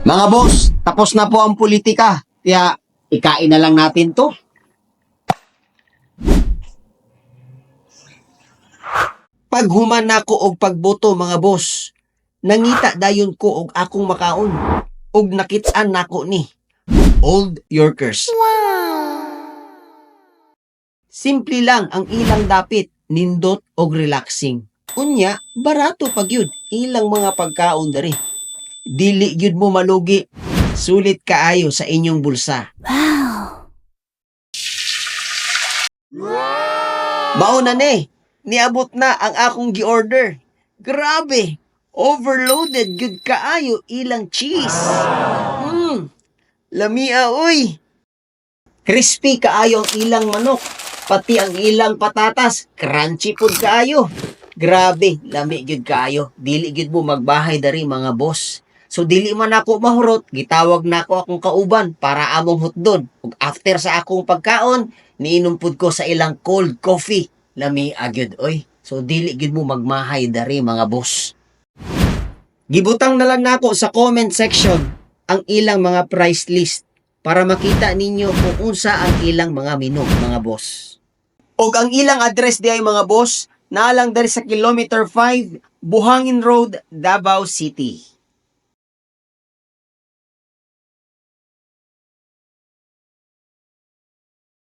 Mga boss, tapos na po ang politika. Kaya, ikain na lang natin to. Paghuman nako og pagboto mga boss, nangita dayon ko og akong makaon. Og nakit-an nako ni Old Yorkers. Simple lang ang ilang dapit, nindot og relaxing. Unya, barato pag yun, ilang mga pagkaon dari. Dili gyud mo malugi. Sulit kaayo sa inyong bulsa. Mauna ni, niabot na ang akong gi-order. Grabe, overloaded gyud kaayo ilang cheese. Lamia oy. Crispy kaayo ang ilang manok, pati ang ilang patatas, crunchy pud kaayo. Grabe, lami gyud kaayo. Dili gyud mo magbahay dari mga boss. So dili man ako mahurot, gitawag na ako akong kauban para among hutdon. Ug after sa akong pagkaon, niinom pud ko sa ilang cold coffee. Lami agyud oy. So dili gyud mo magmahay dari mga boss. Gibutang na lang nako sa comment section ang ilang mga price list para makita ninyo kung unsa ang ilang mga menu mga boss. Og ang ilang address di ay mga boss, naalang dari sa kilometer 5, Buhangin Road, Davao City.